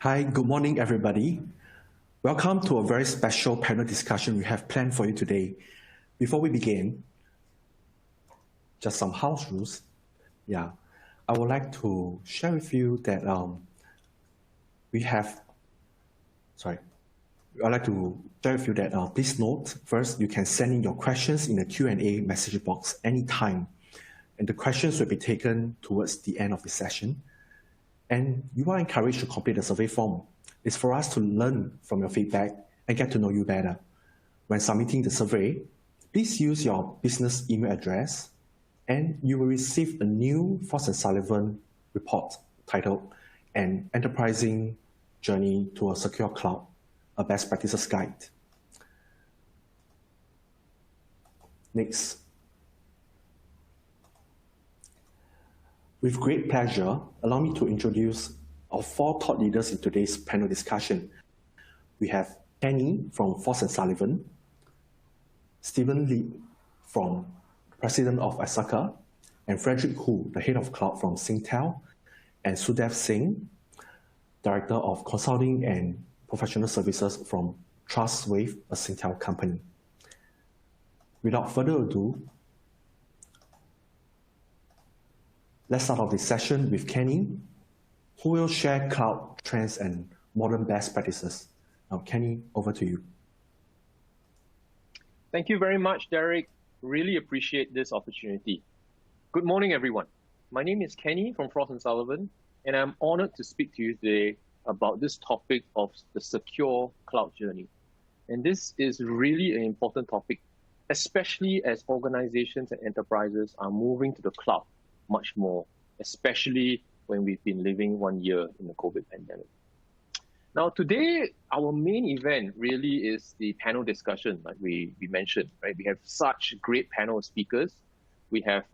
Hi, good morning, everybody. Welcome to a very special panel discussion we have planned for you today. Before we begin, just some house rules. I would like to share with you that I'd like to share with you that please note, first, you can send in your questions in the Q&A message box anytime, and the questions will be taken towards the end of the session. And you are encouraged to complete the survey form. It's for us to learn from your feedback and get to know you better. When submitting the survey, please use your business email address, and you will receive a new Frost & Sullivan report titled An Enterprising Journey to a Secure Cloud, a Best Practices Guide. Next. With great pleasure, allow me to introduce our 4 thought leaders in today's panel discussion. We have Kenny from Frost & Sullivan, Stephen Lee from President of ISACA, and Frederick Hu, the Head of Cloud from Singtel, and Sudev Singh, Director of Consulting and Professional Services from Trustwave, a Singtel company. Without further ado, let's start off this session with Kenny, who will share cloud trends and modern best practices. Now, Kenny, over to you. Thank you very much, Derek. Really appreciate this opportunity. Good morning, everyone. My name is Kenny from Frost & Sullivan, and I'm honored to speak to you today about this topic of the secure cloud journey. And this is really an important topic, especially as organizations and enterprises are moving to the cloud much more, especially when we've been living 1 year in the COVID pandemic. Now, today, our main event really is the panel discussion, like we mentioned, right? We have such great panel speakers. We have,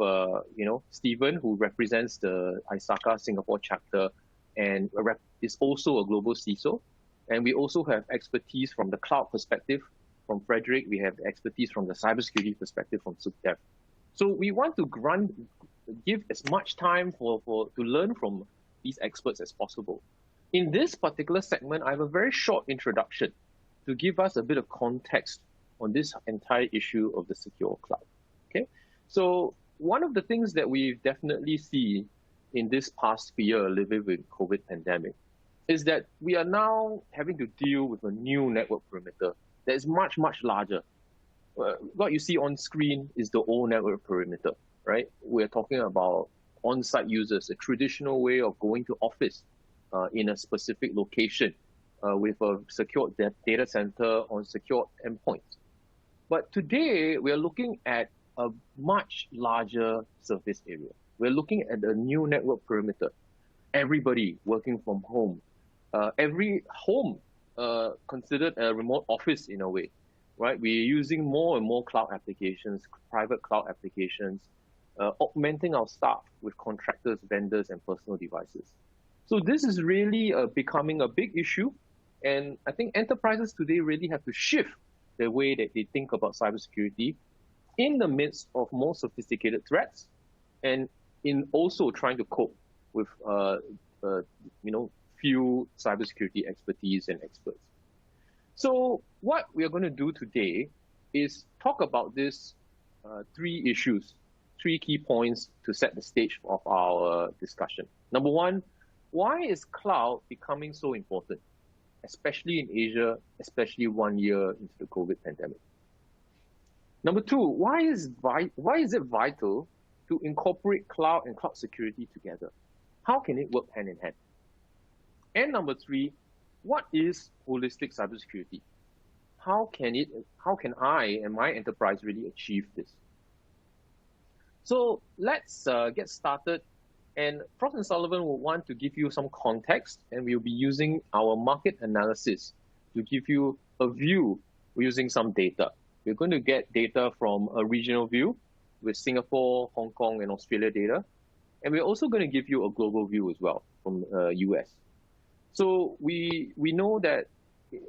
Stephen, who represents the ISACA Singapore chapter and is also a global CISO. And we also have expertise from the cloud perspective from Frederick. We have expertise from the cybersecurity perspective from Sudev. So we want to give as much time to learn from these experts as possible. In this particular segment, I have a very short introduction to give us a bit of context on this entire issue of the secure cloud. Okay, so one of the things that we definitely see in this past year living with COVID pandemic is that we are now having to deal with a new network perimeter that is much, much larger. What you see on screen is the old network perimeter, right? We're talking about on-site users, a traditional way of going to office in a specific location with a secured data center on secured endpoints. But today, we are looking at a much larger surface area. We're looking at a new network perimeter. Everybody working from home. Every home considered a remote office in a way, right? We're using more and more cloud applications, private cloud applications, augmenting our staff with contractors, vendors, and personal devices. So this is really becoming a big issue. And I think enterprises today really have to shift the way that they think about cybersecurity in the midst of more sophisticated threats and in also trying to cope with few cybersecurity expertise and experts. So what we are going to do today is talk about these 3 issues, 3 key points to set the stage of our discussion. Number 1, why is cloud becoming so important, especially in Asia, especially 1 year into the COVID pandemic? Number 2, why is it vital to incorporate cloud and cloud security together? How can it work hand in hand? And number 3, what is holistic cybersecurity? How can I and my enterprise really achieve this? So let's get started. And Frost & Sullivan will want to give you some context, and we'll be using our market analysis to give you a view using some data. We're going to get data from a regional view with Singapore, Hong Kong, and Australia data. And we're also going to give you a global view as well from US. So we know that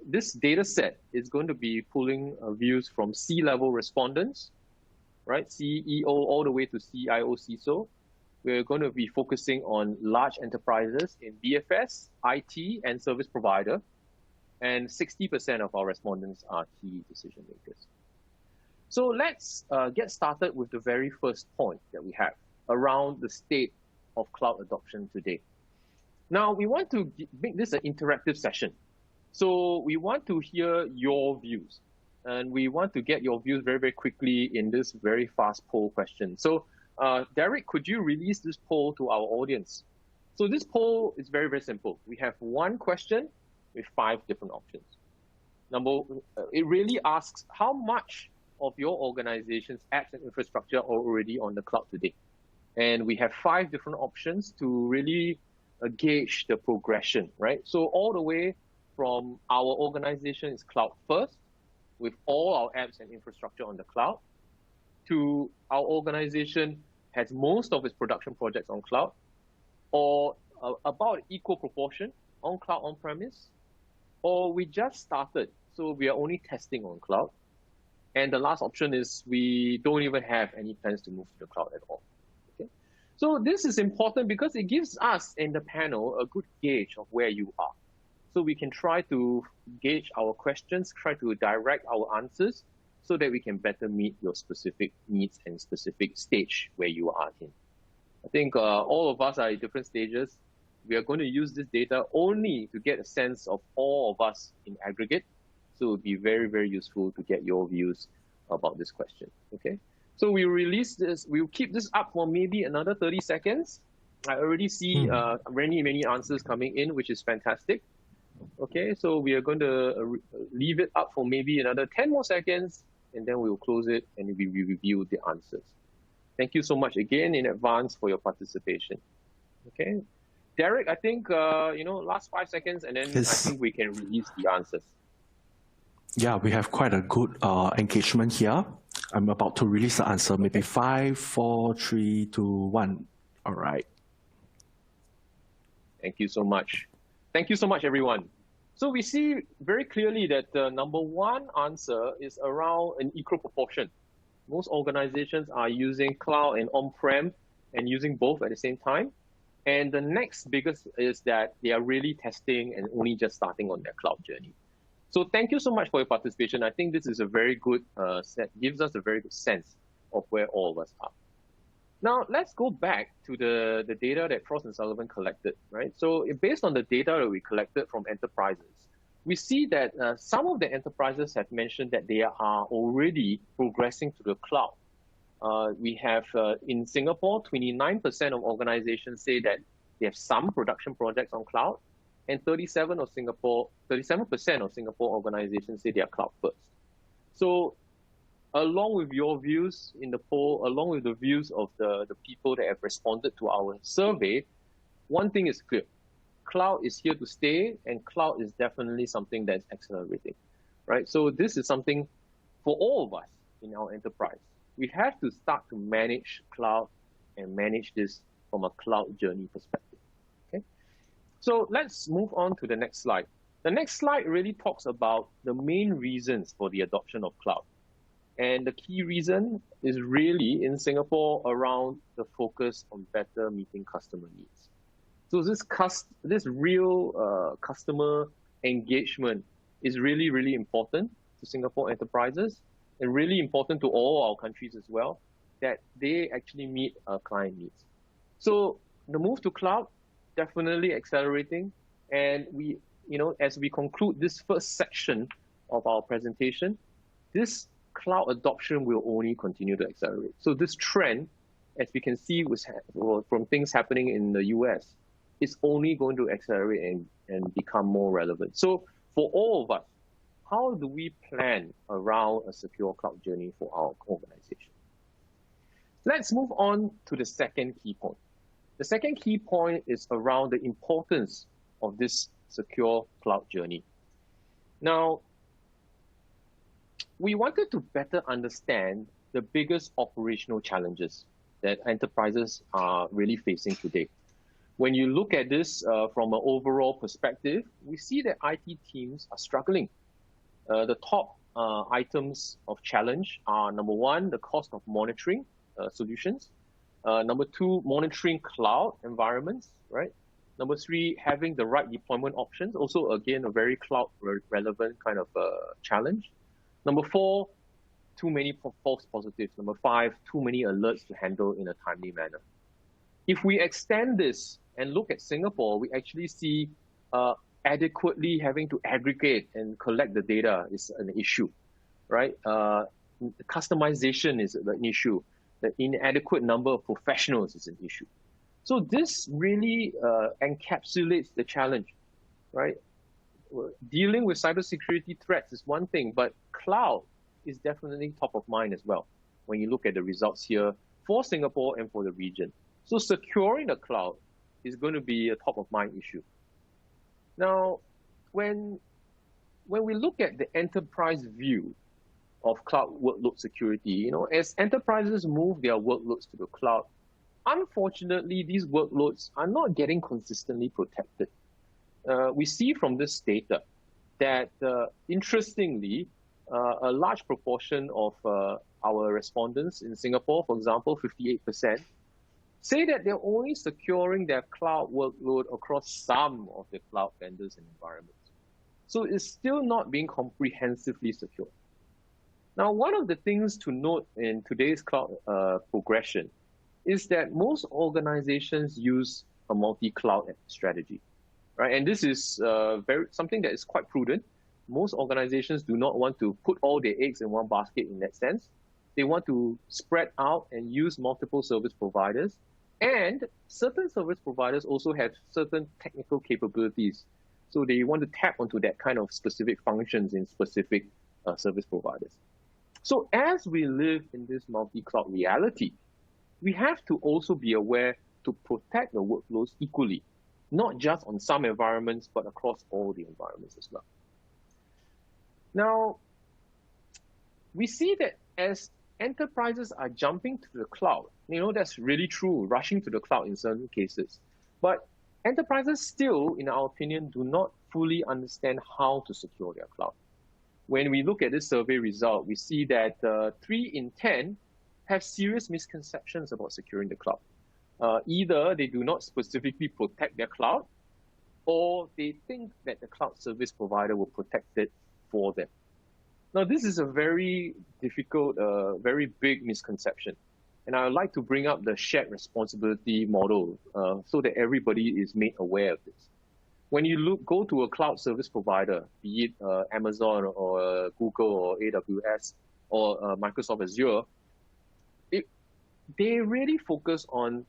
this data set is going to be pulling views from C-level respondents, right? CEO all the way to CIO, CISO, we're going to be focusing on large enterprises in BFS, IT, and service provider. And 60% of our respondents are key decision makers. So let's get started with the very first point that we have around the state of cloud adoption today. Now, we want to make this an interactive session. So we want to hear your views. And we want to get your views very, very quickly in this very fast poll question. So Derek, could you release this poll to our audience? So this poll is very, very simple. We have one question with 5 different options. It really asks how much of your organization's apps and infrastructure are already on the cloud today. And we have 5 different options to really gauge the progression, right? So all the way from our organization is cloud first, with all our apps and infrastructure on the cloud, to our organization has most of its production projects on cloud, or about equal proportion on cloud on-premise, or we just started, so we are only testing on cloud. And the last option is we don't even have any plans to move to the cloud at all. Okay? So this is important because it gives us in the panel a good gauge of where you are. So we can try to gauge our questions, try to direct our answers so that we can better meet your specific needs and specific stage where you are in. I think all of us are at different stages. We are going to use this data only to get a sense of all of us in aggregate. So it would be very, very useful to get your views about this question, okay? So we release this, we'll keep this up for maybe another 30 seconds. I already see many answers coming in, which is fantastic. Okay, so we are going to leave it up for maybe another 10 more seconds, and then we'll close it and we will review the answers. Thank you so much again in advance for your participation. Okay, Derek, I think, last 5 seconds, and then I think we can release the answers. Yeah, we have quite a good engagement here. I'm about to release the answer, maybe 5, 4, 3, 2, 1. All right. Thank you so much. Thank you so much, everyone. So we see very clearly that the number 1 answer is around an equal proportion. Most organizations are using cloud and on-prem and using both at the same time. And the next biggest is that they are really testing and only just starting on their cloud journey. So thank you so much for your participation. I think this is a very good gives us a very good sense of where all of us are. Now, let's go back to the data that Frost and Sullivan collected, right? So based on the data that we collected from enterprises, we see that some of the enterprises have mentioned that they are already progressing to the cloud. We have, in Singapore, 29% of organizations say that they have some production projects on cloud, and 37% of Singapore organizations say they are cloud first. So along with your views in the poll, along with the views of the people that have responded to our survey, one thing is clear. Cloud is here to stay, and cloud is definitely something that's accelerating, right? So this is something for all of us in our enterprise. We have to start to manage cloud and manage this from a cloud journey perspective, okay? So let's move on to the next slide. The next slide really talks about the main reasons for the adoption of cloud. And the key reason is really in Singapore around the focus on better meeting customer needs. So this real customer engagement is really, really important to Singapore enterprises and really important to all our countries as well, that they actually meet client needs. So the move to cloud, definitely accelerating. And we, as we conclude this first section of our presentation, this cloud adoption will only continue to accelerate. So this trend, as we can see from things happening in the US, is only going to accelerate and become more relevant. So for all of us, how do we plan around a secure cloud journey for our organization? Let's move on to the second key point. The second key point is around the importance of this secure cloud journey. Now, we wanted to better understand the biggest operational challenges that enterprises are really facing today. When you look at this from an overall perspective, we see that IT teams are struggling. The top items of challenge are, number one, the cost of monitoring solutions. Number two, monitoring cloud environments, right? Number three, having the right deployment options. Also, again, a very cloud relevant kind of challenge. Number four, too many false positives. Number five, too many alerts to handle in a timely manner. If we extend this and look at Singapore, we actually see adequately having to aggregate and collect the data is an issue, right? Customization is an issue. The inadequate number of professionals is an issue. So this really encapsulates the challenge, right? Dealing with cybersecurity threats is one thing, but cloud is definitely top of mind as well when you look at the results here for Singapore and for the region. So securing the cloud is going to be a top of mind issue. Now, when we look at the enterprise view of cloud workload security, as enterprises move their workloads to the cloud, unfortunately, these workloads are not getting consistently protected. We see from this data that, interestingly, a large proportion of our respondents in Singapore, for example, 58%, say that they're only securing their cloud workload across some of the cloud vendors and environments. So it's still not being comprehensively secure. Now, one of the things to note in today's cloud progression is that most organizations use a multi-cloud strategy, right? And this is something that is quite prudent. Most organizations do not want to put all their eggs in one basket in that sense. They want to spread out and use multiple service providers. And certain service providers also have certain technical capabilities. So they want to tap onto that kind of specific functions in specific service providers. So as we live in this multi-cloud reality, we have to also be aware to protect the workloads equally, not just on some environments, but across all the environments as well. Now, we see that as enterprises are jumping to the cloud, that's really true, rushing to the cloud in certain cases. But enterprises still, in our opinion, do not fully understand how to secure their cloud. When we look at this survey result, we see that 3 in 10 have serious misconceptions about securing the cloud. Either they do not specifically protect their cloud, or they think that the cloud service provider will protect it for them. Now, this is a very difficult, very big misconception. And I would like to bring up the shared responsibility model so that everybody is made aware of this. When you go to a cloud service provider, be it Amazon or Google or AWS or Microsoft Azure, they really focus on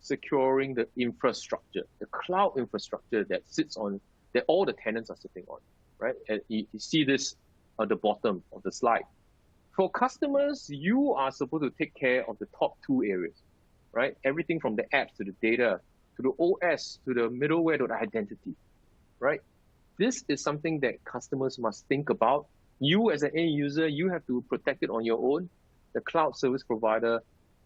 securing the infrastructure, the cloud infrastructure that sits on, that all the tenants are sitting on, right? And you see this at the bottom of the slide. For customers, you are supposed to take care of the top 2 areas, right? Everything from the apps to the data, to the OS, to the middleware, to the identity, right? This is something that customers must think about. You as an end user, you have to protect it on your own. The cloud service provider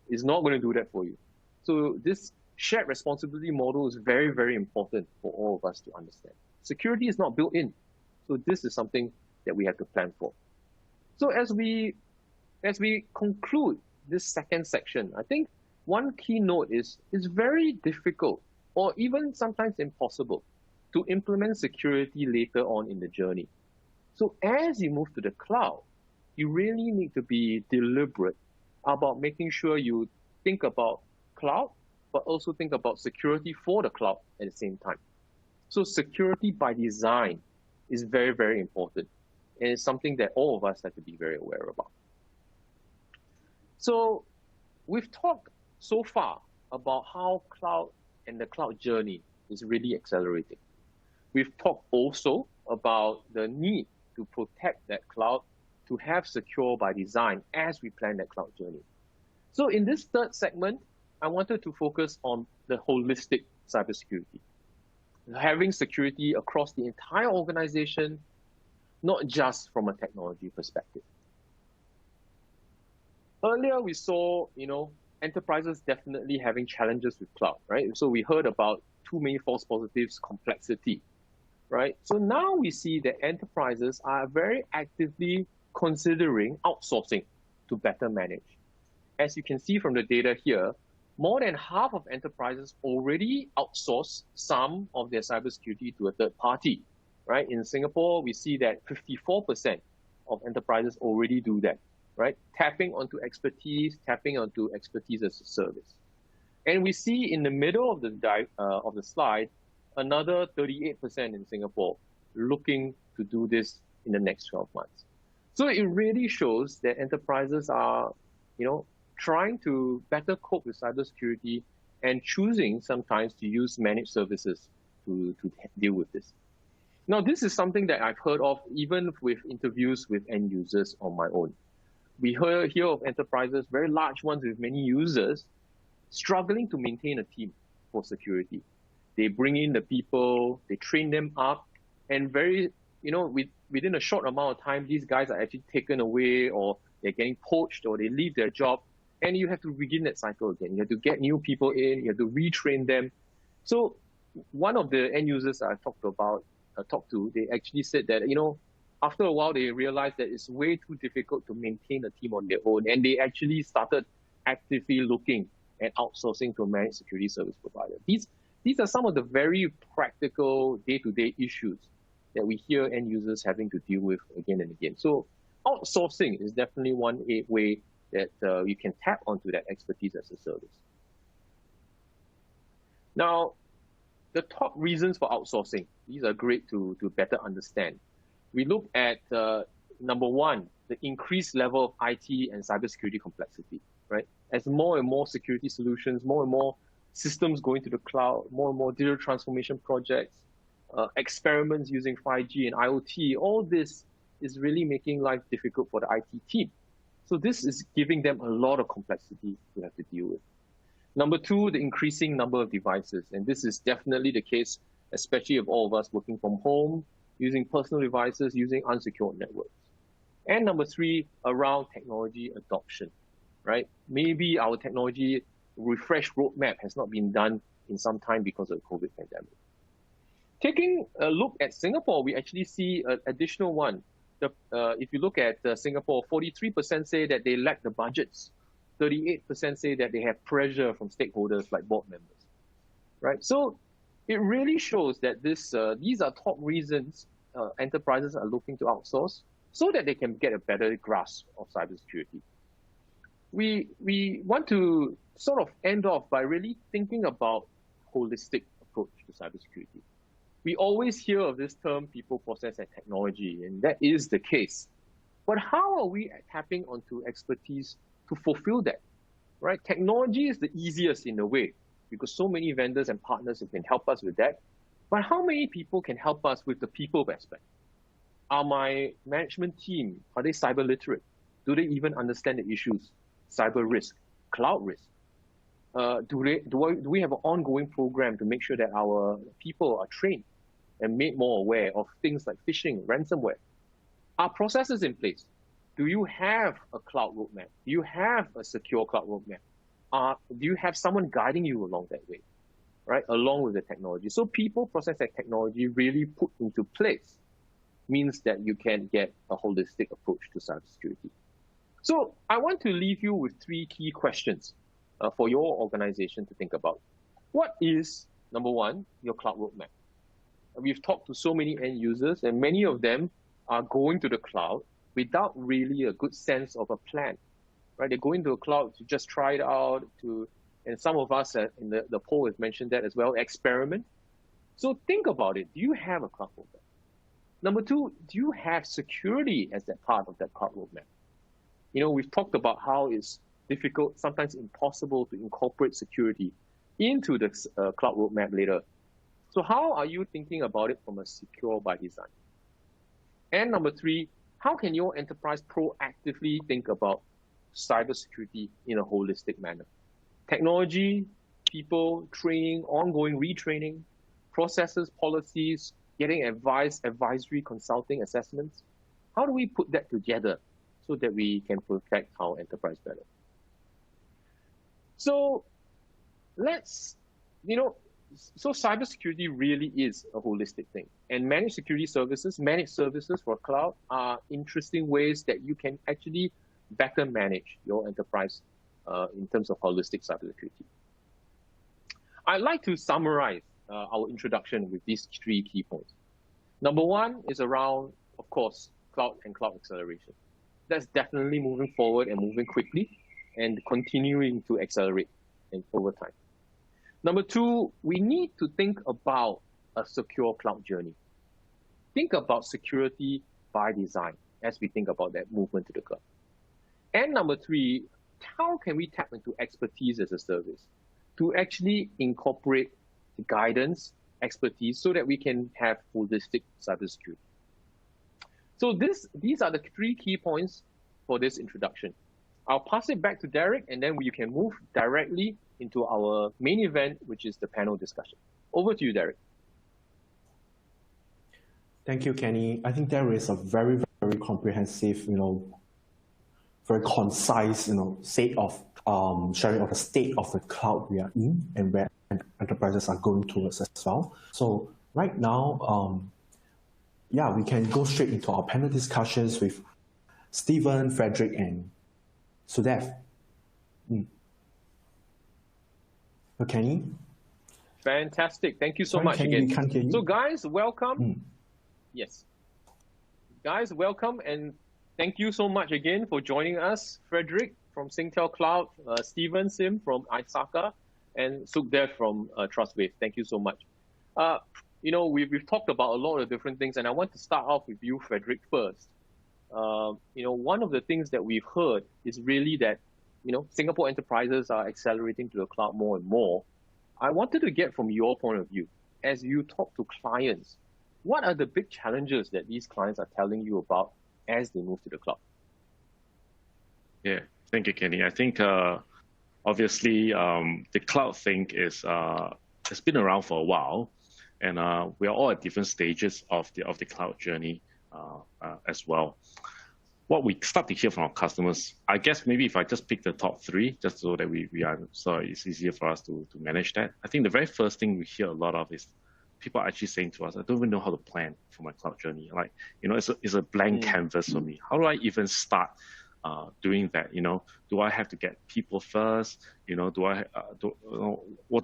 is not going to do that for you. So this shared responsibility model is very, very important for all of us to understand. Security is not built in. So this is something that we have to plan for. So as we conclude this second section, I think one key note is it's very difficult or even sometimes impossible to implement security later on in the journey. So as you move to the cloud, you really need to be deliberate about making sure you think about cloud, but also think about security for the cloud at the same time. So security by design is very, very important. And it's something that all of us have to be very aware about. So we've talked so far about how cloud and the cloud journey is really accelerating. We've talked also about the need to protect that cloud, to have secure by design as we plan that cloud journey. So in this third segment, I wanted to focus on the holistic cybersecurity, having security across the entire organization, not just from a technology perspective. Earlier, we saw, enterprises definitely having challenges with cloud, right? So we heard about too many false positives, complexity, right? So now we see that enterprises are very actively considering outsourcing to better manage. As you can see from the data here, more than half of enterprises already outsource some of their cybersecurity to a third party, right? In Singapore, we see that 54% of enterprises already do that, right? Tapping onto expertise as a service. And we see in the middle of the slide, another 38% in Singapore looking to do this in the next 12 months. So it really shows that enterprises are, trying to better cope with cybersecurity and choosing sometimes to use managed services to deal with this. Now, this is something that I've heard of even with interviews with end users on my own. We hear of enterprises, very large ones with many users, struggling to maintain a team for security. They bring in the people, they train them up, and within a short amount of time, these guys are actually taken away, or they're getting poached, or they leave their job, and you have to begin that cycle again. You have to get new people in, you have to retrain them. So one of the end users I talked to, they actually said that, after a while, they realized that it's way too difficult to maintain a team on their own, and they actually started actively looking at outsourcing to a managed security service provider. These are some of the very practical day-to-day issues that we hear end users having to deal with again and again. So outsourcing is definitely one way that you can tap onto that expertise as a service. Now, the top reasons for outsourcing, these are great to better understand. We look at, number one, the increased level of IT and cybersecurity complexity, right? As more and more security solutions, more and more systems going to the cloud, more and more digital transformation projects, experiments using 5G and IoT, all this is really making life difficult for the IT team. So this is giving them a lot of complexity to have to deal with. Number two, the increasing number of devices. And this is definitely the case, especially of all of us working from home, using personal devices, using unsecured networks. And number three, around technology adoption, right? Maybe our technology refresh roadmap has not been done in some time because of the COVID pandemic. Taking a look at Singapore, we actually see an additional one. If you look at Singapore, 43% say that they lack the budgets. 38% say that they have pressure from stakeholders like board members, right? So it really shows that these are top reasons enterprises are looking to outsource so that they can get a better grasp of cybersecurity. We want to sort of end off by really thinking about holistic approach to cybersecurity. We always hear of this term, people, process, and technology, and that is the case. But how are we tapping onto expertise to fulfill that, right? Technology is the easiest in a way because so many vendors and partners who can help us with that. But how many people can help us with the people aspect? Are my management team, are they cyber literate? Do they even understand the issues? Cyber risk, cloud risk. Do we have an ongoing program to make sure that our people are trained and made more aware of things like phishing, ransomware? Are processes in place? Do you have a cloud roadmap? Do you have a secure cloud roadmap? Do you have someone guiding you along that way, right? Along with the technology. So people, process, and technology really put into place means that you can get a holistic approach to cybersecurity. So I want to leave you with three key questions for your organization to think about. What is, number one, your cloud roadmap? We've talked to so many end users, and many of them are going to the cloud without really a good sense of a plan, right? They're going to the cloud to just try it out, and some of us in the poll has mentioned that as well, experiment. So think about it. Do you have a cloud roadmap? Number two, do you have security as that part of that cloud roadmap? We've talked about how it's difficult, sometimes impossible to incorporate security into the cloud roadmap later. So how are you thinking about it from a secure by design? And number three, how can your enterprise proactively think about cybersecurity in a holistic manner? Technology, people, training, ongoing retraining, processes, policies, getting advice, advisory, consulting, assessments. How do we put that together so that we can protect our enterprise better? So so cybersecurity really is a holistic thing. And managed security services, managed services for cloud are interesting ways that you can actually better manage your enterprise in terms of holistic cybersecurity. I'd like to summarize our introduction with these 3 key points. Number 1 is around, of course, cloud and cloud acceleration. That's definitely moving forward and moving quickly and continuing to accelerate over time. Number 2, we need to think about a secure cloud journey. Think about security by design as we think about that movement to the cloud. And number 3, how can we tap into expertise as a service to actually incorporate the guidance, expertise, so that we can have holistic cybersecurity? So these are the 3 key points for this introduction. I'll pass it back to Derek, and then you can move directly into our main event, which is the panel discussion. Over to you, Derek. Thank you, Kenny. I think there is a very, very comprehensive, very concise, state of sharing of the state of the cloud we are in and where enterprises are going towards as well. So right now, we can go straight into our panel discussions with Stephen, Frederick, and Sudev. Kenny? Fantastic. Thank you so much Kenny, again. we can't hear you. So guys, welcome. Yes. Guys, welcome, and thank you so much again for joining us. Frederick from Singtel Cloud, Stephen Sim from ISACA, and Sudev from Trustwave. Thank you so much. We've talked about a lot of different things, and I want to start off with you, Frederick, first. One of the things that we've heard is really that, Singapore enterprises are accelerating to the cloud more and more. I wanted to get from your point of view, as you talk to clients, what are the big challenges that these clients are telling you about as they move to the cloud? Yeah, thank you, Kenny. I think obviously the cloud thing has been around for a while, and we are all at different stages of the cloud journey as well. What we start to hear from our customers, I guess maybe if I just pick the top 3, just so that it's easier for us to manage that. I think the very first thing we hear a lot of is people are actually saying to us, I don't even know how to plan for my cloud journey. Like, it's a blank canvas for me. How do I even start doing that? Do I have to get people first? What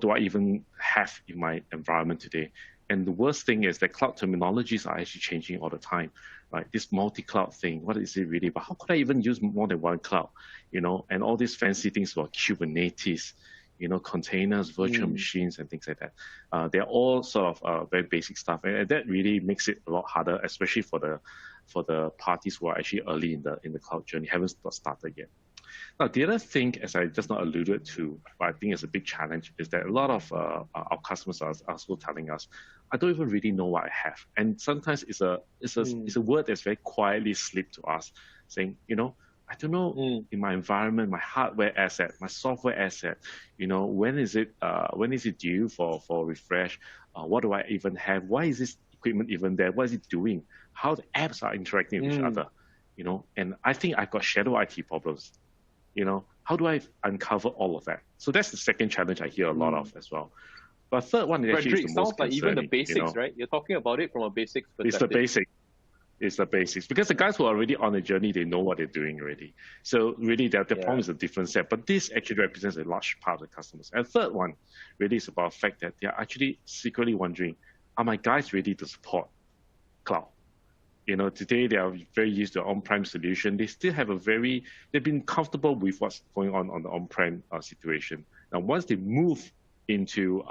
do I even have in my environment today? And the worst thing is that cloud terminologies are actually changing all the time. Right? This multi-cloud thing, what is it really? But how could I even use more than one cloud? And all these fancy things about Kubernetes, containers, virtual machines, and things like that. They're all sort of very basic stuff, and that really makes it a lot harder, especially for the parties who are actually early in the cloud journey, haven't started yet. Now, the other thing, as I just now alluded to, but I think is a big challenge, is that a lot of our customers are also telling us, I don't even really know what I have. And sometimes it's a word that's very quietly slipped to us, saying, I don't know in my environment, my hardware asset, my software asset, when is it due for refresh? What do I even have? Why is this equipment even there? What is it doing? How the apps are interacting with each other? And I think I've got shadow IT problems. How do I uncover all of that? So that's the second challenge I hear a lot of as well. But third one is actually the most concerning. Even the basics, right? You're talking about it from a basics perspective. It's the basics. Because the guys who are already on the journey, they know what they're doing already. So really, the problem is a different set. But this actually represents a large part of the customers. And third one really is about the fact that they're actually secretly wondering, are my guys ready to support cloud? Today they are very used to on-prem solution. They still have they've been comfortable with what's going on the on-prem situation. Now, once they move into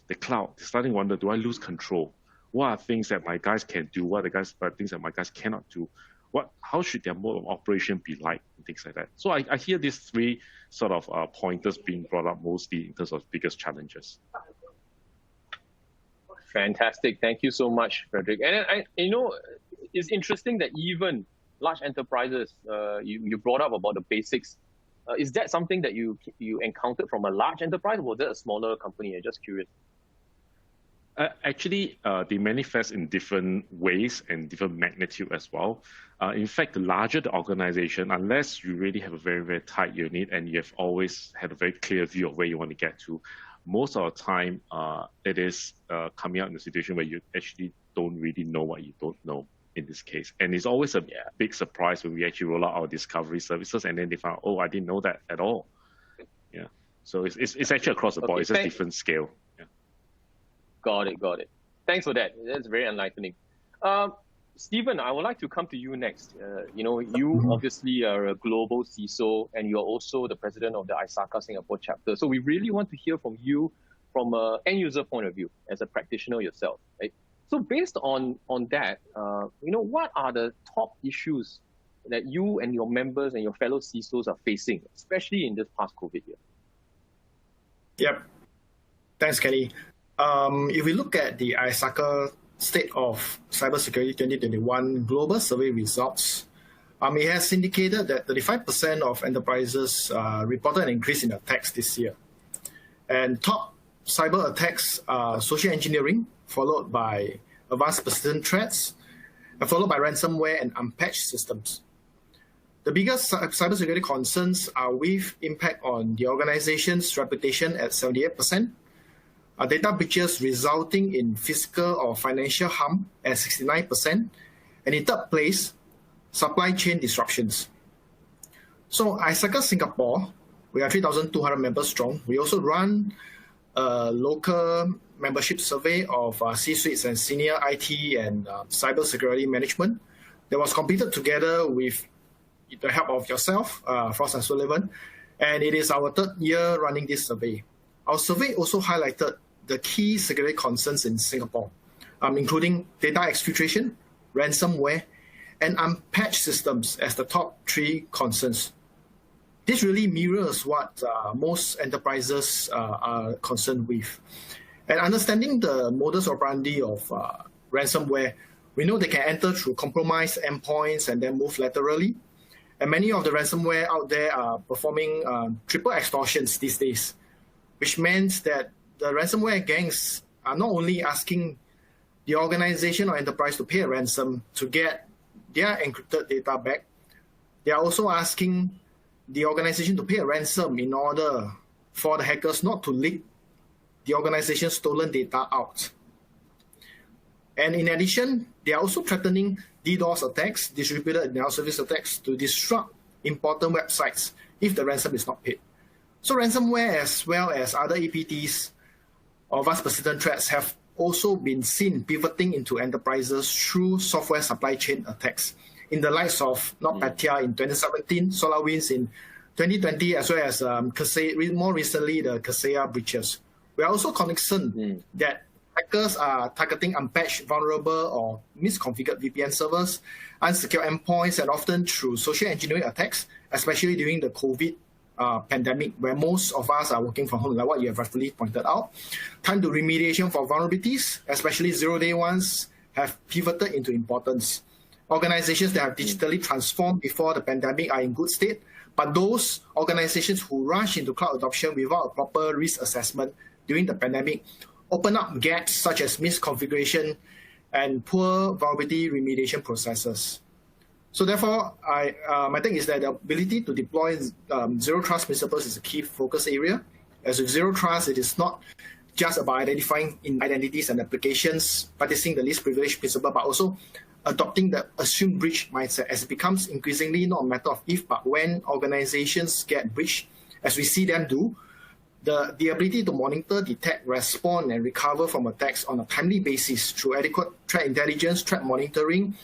the cloud, they're starting to wonder, do I lose control? What are things that my guys can do? What are things that my guys cannot do? How should their mode of operation be like? And things like that. So I hear these 3 sort of pointers being brought up mostly in terms of biggest challenges. Fantastic. Thank you so much, Frederick. And it's interesting that even large enterprises, you brought up about the basics. Is that something that you encountered from a large enterprise, or was that a smaller company? I'm just curious. Actually, they manifest in different ways and different magnitude as well. In fact, the larger the organization, unless you really have a very, very tight unit and you have always had a very clear view of where you want to get to, most of the time, it is coming out in a situation where you actually don't really know what you don't know in this case. And it's always a big surprise when we actually roll out our discovery services and then they find, oh, I didn't know that at all. Yeah. So it's actually across the board. It's a different scale. Got it. Thanks for that. That's very enlightening. Stephen, I would like to come to you next. You obviously are a global CISO, and you're also the president of the ISACA Singapore chapter. So we really want to hear from you from an end user point of view, as a practitioner yourself, right? So based on that, what are the top issues that you and your members and your fellow CISOs are facing, especially in this past COVID year? Yep. Thanks, Kenny. If we look at the ISACA State of Cybersecurity 2021 global survey results, it has indicated that 35% of enterprises reported an increase in attacks this year. And top cyber attacks are social engineering, followed by advanced persistent threats, and followed by ransomware and unpatched systems. The biggest cybersecurity concerns are with impact on the organization's reputation at 78%, data breaches resulting in physical or financial harm at 69%, and in third place, supply chain disruptions. So ISACA Singapore, we are 3,200 members strong. We also run a local membership survey of C-suites and senior IT and cybersecurity management that was completed together with the help of yourself, Frost and Sullivan, and it is our third year running this survey. Our survey also highlighted the key security concerns in Singapore, including data exfiltration, ransomware, and unpatched systems as the top three concerns. This really mirrors what most enterprises are concerned with. And understanding the modus operandi of ransomware, we know they can enter through compromised endpoints and then move laterally. And many of the ransomware out there are performing triple extortions these days, which means that the ransomware gangs are not only asking the organization or enterprise to pay a ransom to get their encrypted data back, they are also asking the organization to pay a ransom in order for the hackers not to leak the organization's stolen data out. And in addition, they are also threatening DDoS attacks, distributed denial service attacks, to disrupt important websites if the ransom is not paid. So ransomware, as well as other APTs or advanced persistent threats, have also been seen pivoting into enterprises through software supply chain attacks in the likes of NotPetya in 2017, SolarWinds in 2020, as well as more recently the Kaseya breaches. We are also concerned that hackers are targeting unpatched, vulnerable, or misconfigured VPN servers, unsecure endpoints, and often through social engineering attacks, especially during the COVID pandemic, where most of us are working from home, like what you have rightfully pointed out. Time to remediation for vulnerabilities, especially zero-day ones, have pivoted into importance. Organizations that have digitally transformed before the pandemic are in good state, but those organizations who rush into cloud adoption without a proper risk assessment during the pandemic open up gaps such as misconfiguration and poor vulnerability remediation processes. So therefore, my take is that the ability to deploy zero trust principles is a key focus area. As with zero trust, it is not just about identifying identities and applications, practicing the least privilege principle, but also adopting the assumed breach mindset, as it becomes increasingly not a matter of if, but when organizations get breached, as we see them do, the ability to monitor, detect, respond, and recover from attacks on a timely basis through adequate threat intelligence, threat monitoring,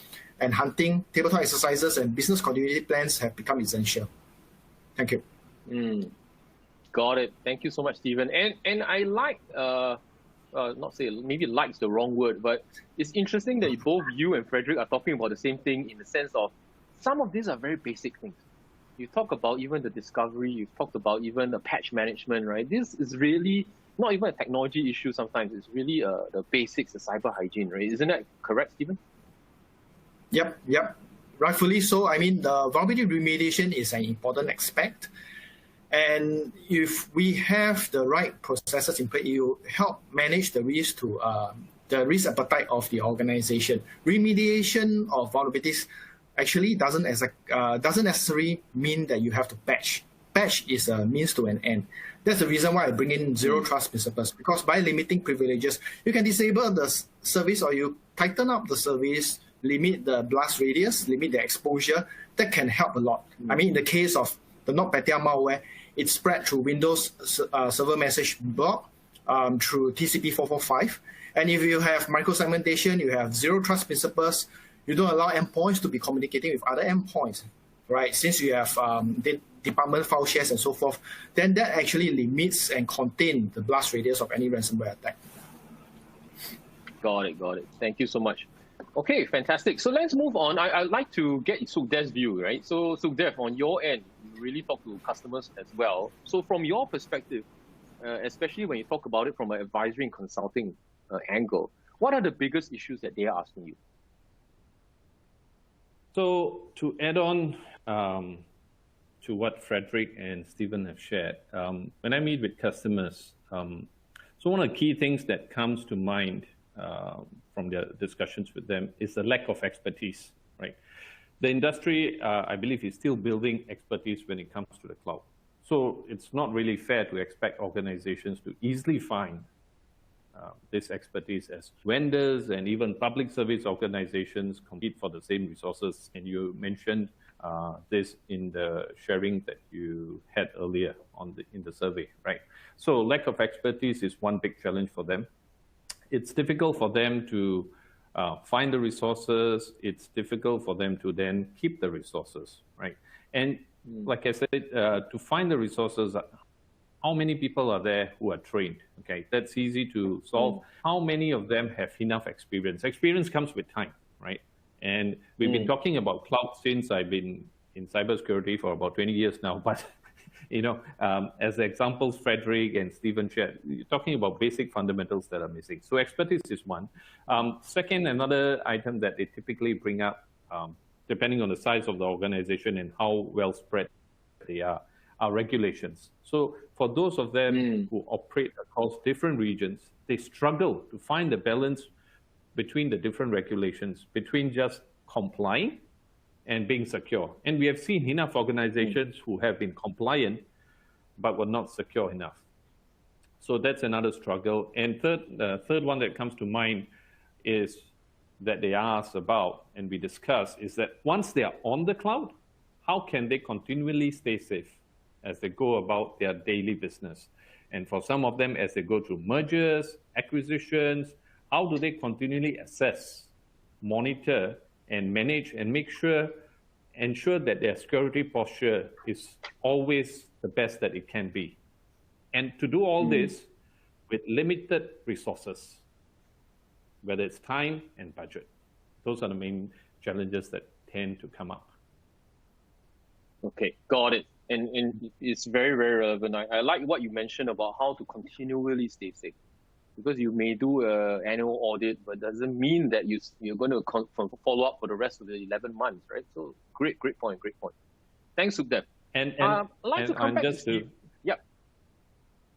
and hunting, tabletop exercises, and business continuity plans have become essential. Thank you. Got it. Thank you so much, Stephen. And I like, not say, maybe like's the wrong word, but it's interesting that both you and Frederick are talking about the same thing in the sense of some of these are very basic things. You talk about even the discovery, you've talked about even the patch management, right? This is really not even a technology issue sometimes, it's really the basics, the cyber hygiene, right? Isn't that correct, Stephen? Yep. Rightfully so. I mean, the vulnerability remediation is an important aspect. And if we have the right processes in place, it will help manage the risk to the risk appetite of the organization. Remediation of vulnerabilities actually doesn't necessarily mean that you have to patch. Patch is a means to an end. That's the reason why I bring in zero trust principles, because by limiting privileges, you can disable the service or you tighten up the service, limit the blast radius, limit the exposure. That can help a lot. I mean, in the case of the NotPetya malware, it spread through Windows Server Message Block, through TCP 445. And if you have micro-segmentation, you have zero trust principles, you don't allow endpoints to be communicating with other endpoints, right? Since you have department file shares and so forth, then that actually limits and contains the blast radius of any ransomware attack. Got it. Thank you so much. Okay, fantastic. So let's move on. I'd like to get Sukhdev's view, right? So Sukhdev, on your end, you really talk to customers as well. So from your perspective, especially when you talk about it from an advisory and consulting angle, what are the biggest issues that they are asking you? So to add on to what Frederick and Stephen have shared, when I meet with customers, so one of the key things that comes to mind from the discussions with them is the lack of expertise, right? The industry, I believe, is still building expertise when it comes to the cloud. So it's not really fair to expect organizations to easily find this expertise as vendors, and even public service organizations compete for the same resources. And you mentioned this in the sharing that you had earlier in the survey, right? So lack of expertise is one big challenge for them. It's difficult for them to find the resources. It's difficult for them to then keep the resources, right? And like I said, to find the resources, how many people are there who are trained? Okay, that's easy to solve. How many of them have enough experience? Experience comes with time, right? And we've been talking about cloud since I've been in cybersecurity for about 20 years now. But you know, as the examples Frederick and Stephen shared, you're talking about basic fundamentals that are missing. So expertise is one. Second, another item that they typically bring up, depending on the size of the organization and how well spread they are regulations. So for those of them who operate across different regions, they struggle to find the balance between the different regulations, between just complying and being secure. And we have seen enough organizations who have been compliant but were not secure enough. So that's another struggle. And the third one that comes to mind is that they ask about, and we discuss, is that once they are on the cloud, how can they continually stay safe as they go about their daily business? And for some of them, as they go through mergers, acquisitions, how do they continually assess, monitor, and manage and ensure that their security posture is always the best that it can be? And to do all this with limited resources, whether it's time and budget. Those are the main challenges that tend to come up. Okay, got it. And it's very, very relevant. I like what you mentioned about how to continually stay safe. Because you may do an annual audit, but doesn't mean that you're going to follow up for the rest of the 11 months, right? So great point. Thanks, Sukhdev. And I'd like to come back to Steve. Yeah.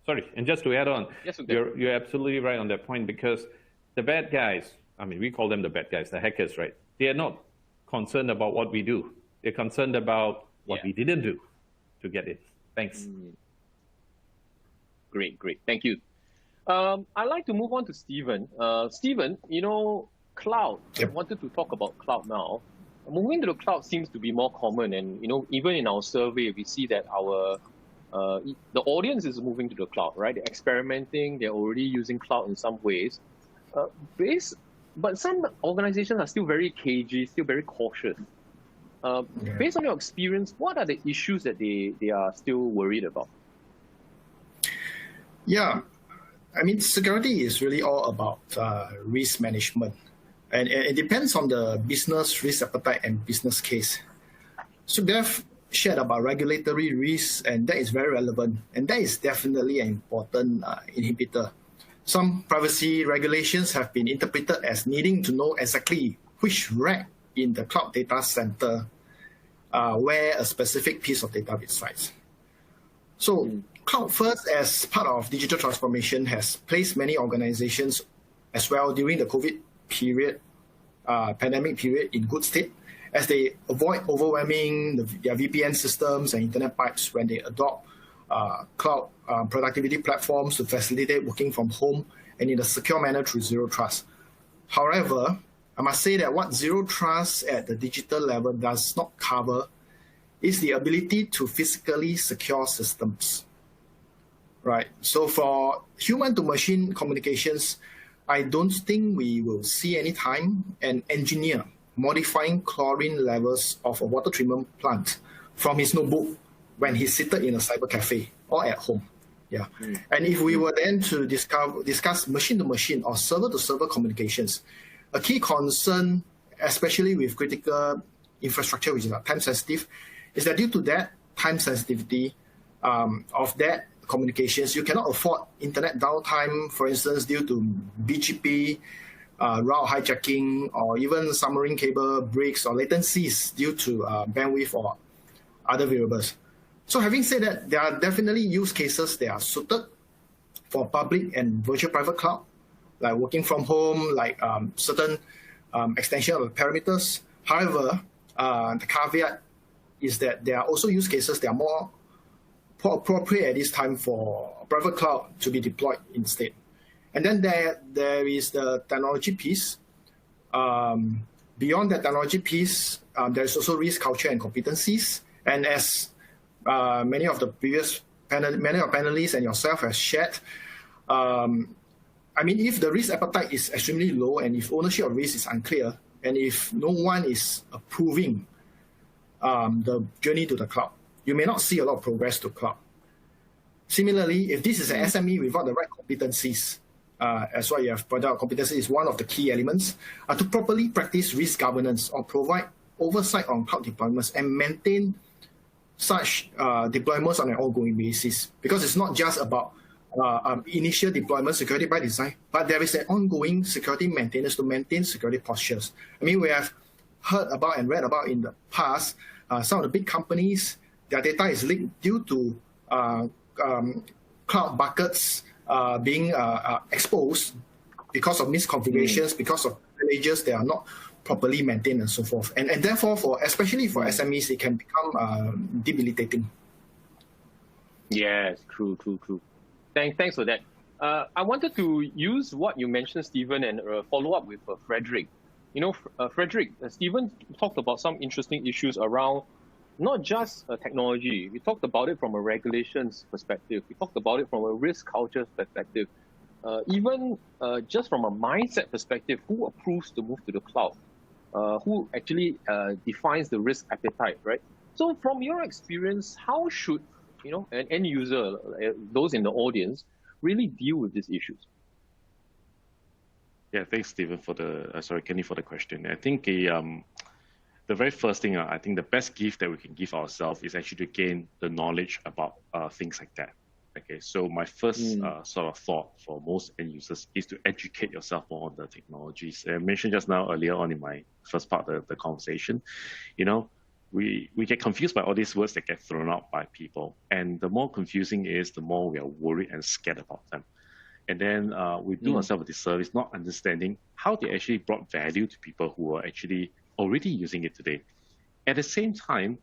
Sorry, and just to add on, yes, you're absolutely right on that point, because the bad guys, I mean, we call them the bad guys, the hackers, right? They are not concerned about what we do. They're concerned about what we didn't do to get it. Thanks. Great. Thank you. I'd like to move on to Stephen. Stephen, cloud. I wanted to talk about cloud now. Moving to the cloud seems to be more common, and even in our survey, we see that the audience is moving to the cloud, right? They're experimenting. They're already using cloud in some ways. But some organizations are still very cagey, still very cautious. Based on your experience, what are the issues that they are still worried about? Yeah. I mean, security is really all about risk management. And it depends on the business risk appetite and business case. So they've shared about regulatory risks, and that is very relevant. And that is definitely an important inhibitor. Some privacy regulations have been interpreted as needing to know exactly which rack in the cloud data center where a specific piece of data resides. So Cloud First, as part of digital transformation, has placed many organizations as well during the COVID period, pandemic period, in good state, as they avoid overwhelming their VPN systems and internet pipes when they adopt cloud productivity platforms to facilitate working from home and in a secure manner through Zero Trust. However, I must say that what Zero Trust at the digital level does not cover is the ability to physically secure systems. Right. So for human to machine communications, I don't think we will see any time an engineer modifying chlorine levels of a water treatment plant from his notebook when he's seated in a cyber cafe or at home. Yeah. And if we were then to discuss machine-to-machine or server-to-server communications, a key concern, especially with critical infrastructure, which is time-sensitive, is that due to that time sensitivity of that communications, you cannot afford internet downtime, for instance, due to BGP, route hijacking, or even submarine cable breaks or latencies due to bandwidth or other variables. So having said that, there are definitely use cases that are suited for public and virtual private cloud, like working from home, like certain extension of parameters. However, the caveat is that there are also use cases that are more appropriate at this time for private cloud to be deployed instead. And then there is the technology piece. Beyond the technology piece, there is also risk culture and competencies. And as many of panelists and yourself have shared, I mean, if the risk appetite is extremely low and if ownership of risk is unclear, and if no one is approving the journey to the cloud, you may not see a lot of progress to cloud. Similarly, if this is an SME without the right competencies, as what you have pointed out, competency is one of the key elements, to properly practice risk governance or provide oversight on cloud deployments and maintain such deployments on an ongoing basis. Because it's not just about initial deployment security by design, but there is an ongoing security maintenance to maintain security postures. I mean, we have heard about and read about in the past, some of the big companies, their data is leaked due to cloud buckets being exposed because of misconfigurations, because of privileges that are not properly maintained and so forth. And therefore, especially for SMEs, it can become debilitating. Yes, true. Thanks for that. I wanted to use what you mentioned, Stephen, and follow up with Frederick. You know, Frederick, Stephen talked about some interesting issues around not just technology. We talked about it from a regulations perspective. We talked about it from a risk culture perspective. Even just from a mindset perspective, who approves to move to the cloud? Who actually defines the risk appetite, right? So from your experience, how should an end user, those in the audience, really deal with these issues? Yeah, thanks, Stephen, for Kenny, for the question. I think the very first thing, I think the best gift that we can give ourselves is actually to gain the knowledge about things like that. Okay, so my first sort of thought for most end users is to educate yourself more on the technologies. I mentioned just now earlier on in my first part of the conversation, we get confused by all these words that get thrown out by people. And the more confusing is, the more we are worried and scared about them. And then we do ourselves a disservice, not understanding how they actually brought value to people who are actually already using it today. At the same time,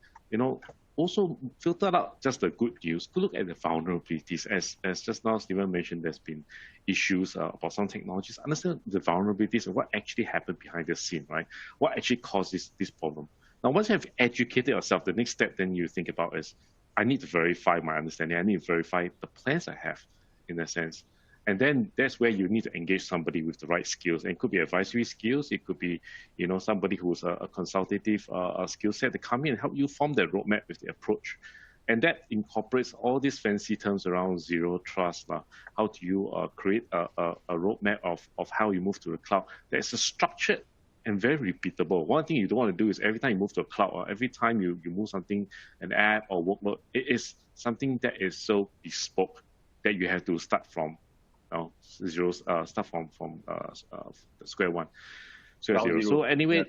also filter out just the good news. Look at the vulnerabilities. As just now Stephen mentioned, there's been issues about some technologies. Understand the vulnerabilities and what actually happened behind the scene, right? What actually caused this problem. Now, once you have educated yourself, the next step then you think about is, I need to verify my understanding. I need to verify the plans I have, in that sense. And then that's where you need to engage somebody with the right skills. And it could be advisory skills. It could be, somebody who's a consultative skill set to come in and help you form the roadmap with the approach. And that incorporates all these fancy terms around zero trust. How do you create a roadmap of how you move to the cloud? There's a structured and very repeatable. One thing you don't want to do is every time you move to a cloud or every time you move something, an app or workload, it is something that is so bespoke that you have to start from zero, start from square one. Zero. So anyway,